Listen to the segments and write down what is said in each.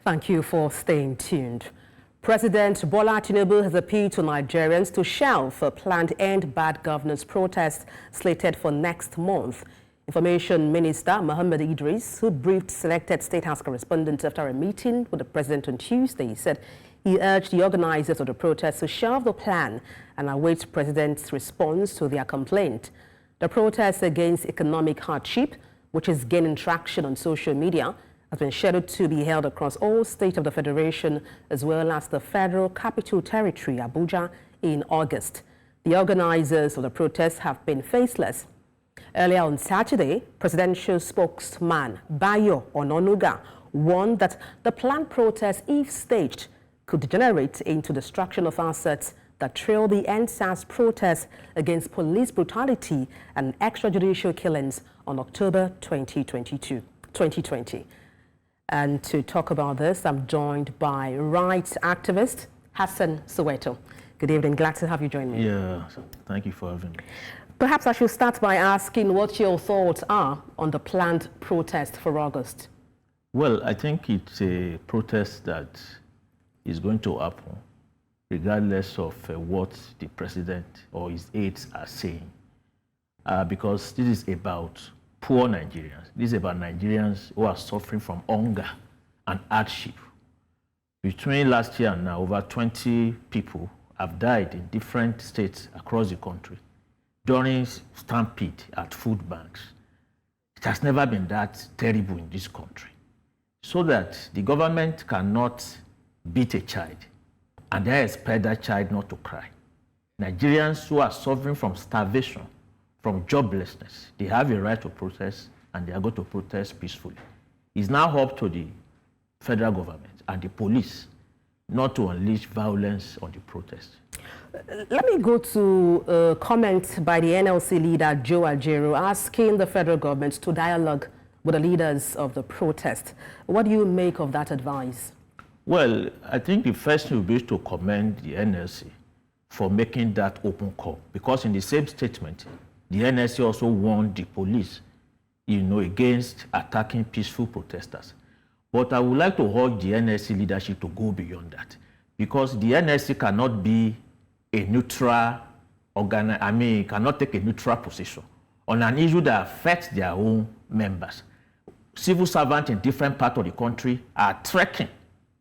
Thank you for staying tuned. President Bola Tinubu has appealed to Nigerians to shelve a planned EndBadGovernance protest slated for next month. Information Minister Mohammed Idris, who briefed selected State House correspondents after a meeting with the president on Tuesday, said he urged the organizers of the protest to shelve the plan and await the president's response to their complaint. The protest against economic hardship, which is gaining traction on social media, has been scheduled to be held across all states of the Federation as well as the Federal Capital Territory, Abuja, in August. The organizers of the protest have been faceless. Earlier on Saturday, presidential spokesman Bayo Ononuga warned that the planned protest, if staged, could degenerate into destruction of assets that trail the EndSARS protest against police brutality and extrajudicial killings on October 2020. And to talk about this, I'm joined by rights activist Hassan Soweto. Good evening. Glad to have you join me. Yeah, thank you for having me. Perhaps I should start by asking what your thoughts are on the planned protest for August. Well, I think it's a protest that is going to happen regardless of what the president or his aides are saying. Because this is about poor Nigerians. This is about Nigerians who are suffering from hunger and hardship. Between last year and now, over 20 people have died in different states across the country during stampede at food banks. It has never been that terrible in this country. So that the government cannot beat a child and then expect that child not to cry. Nigerians who are suffering from starvation, from joblessness, they have a right to protest and they are going to protest peacefully. It's now up to the federal government and the police not to unleash violence on the protest. Let me go to a comment by the NLC leader, Joe Ajero, asking the federal government to dialogue with the leaders of the protest. What do you make of that advice? Well, I think the first thing would be to commend the NLC for making that open call, because in the same statement, the NLC also warned the police, against attacking peaceful protesters. But I would like to urge the NLC leadership to go beyond that, because the NLC cannot be a neutral cannot take a neutral position on an issue that affects their own members. Civil servants in different parts of the country are trekking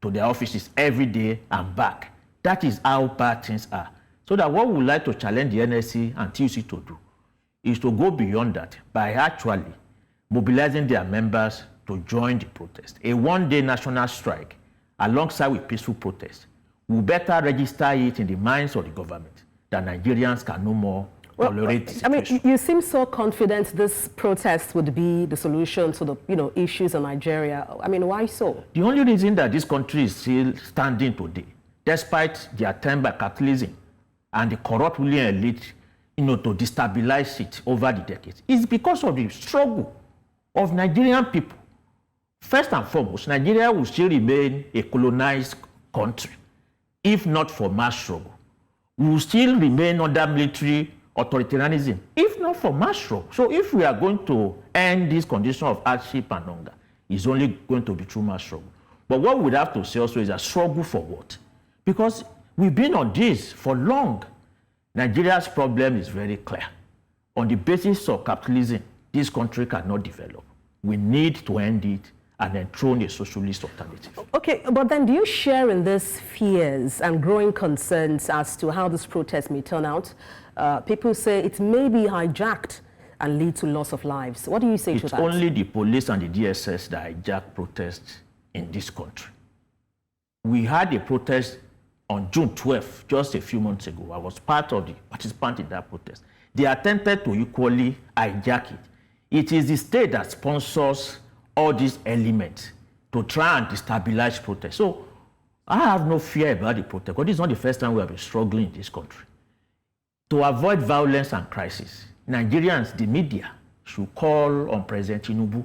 to their offices every day and back. That is how bad things are. So that what we would like to challenge the NLC and TUC to do is to go beyond that by actually mobilizing their members to join the protest. A one-day national strike alongside with peaceful protest will better register it in the minds of the government that Nigerians can no more tolerate the situation. You seem so confident this protest would be the solution to the issues in Nigeria. Why so? The only reason that this country is still standing today, despite the attempt by capitalism and the corrupt ruling elite to destabilize it over the decades, is because of the struggle of Nigerian people. First and foremost, Nigeria will still remain a colonized country, if not for mass struggle. We will still remain under military authoritarianism, if not for mass struggle. So if we are going to end this condition of hardship and hunger, it's only going to be through mass struggle. But what we would have to say also is a struggle for what? Because we've been on this for long. Nigeria's problem is very clear. On the basis of capitalism, this country cannot develop. We need to end it and enthrone a socialist alternative. Okay, but then do you share in these fears and growing concerns as to how this protest may turn out? People say it may be hijacked and lead to loss of lives. What do you say to that? It's only the police and the DSS that hijack protests in this country. We had a protest on June 12th, just a few months ago. I was part of the participant in that protest. They attempted to equally hijack it. It is the state that sponsors all these elements to try and destabilize protest. So I have no fear about the protest, because this is not the first time we have been struggling in this country. To avoid violence and crisis, Nigerians, the media, should call on President Tinubu,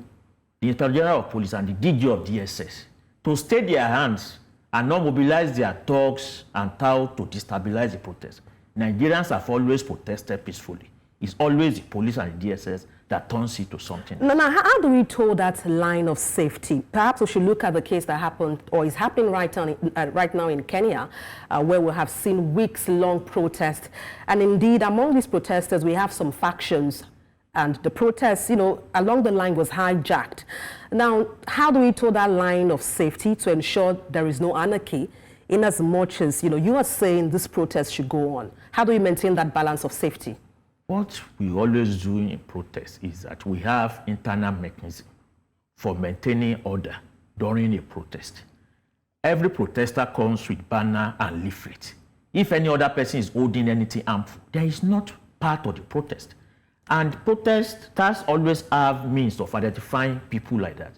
the Inspector General of Police, and the DG of DSS to stay their hands and not mobilize their thugs and touts to destabilize the protest. Nigerians have always protested peacefully. It's always the police and the DSS that turns it to something. Now, how do we toe that line of safety? Perhaps we should look at the case that happened or is happening right now in Kenya, where we have seen weeks-long protests. And indeed, among these protesters, we have some factions. And the protests, along the line was hijacked. Now, how do we toe that line of safety to ensure there is no anarchy, in as much as, you are saying this protest should go on? How do we maintain that balance of safety? What we always do in protests is that we have internal mechanism for maintaining order during a protest. Every protester comes with banner and leaflet. If any other person is holding anything harmful, there is not part of the protest. And protesters always have means of identifying people like that.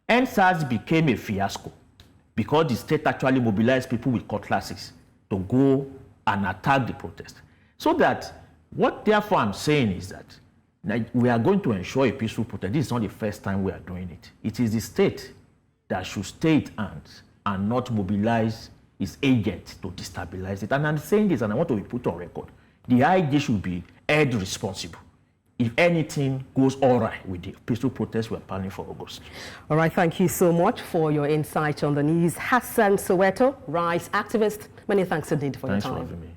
EndSARS became a fiasco because the state actually mobilized people with cutlasses to go and attack the protest. So that, what therefore I'm saying is that we are going to ensure a peaceful protest. This is not the first time we are doing it. It is the state that should stay its hands and not mobilize its agents to destabilize it. And I'm saying this, and I want to be put on record. The IG should be held responsible if anything goes all right with the peaceful protest we're planning for August. All right, thank you so much for your insight on the news. Hassan Soweto, rights activist, many thanks indeed for your time. Thanks for having me.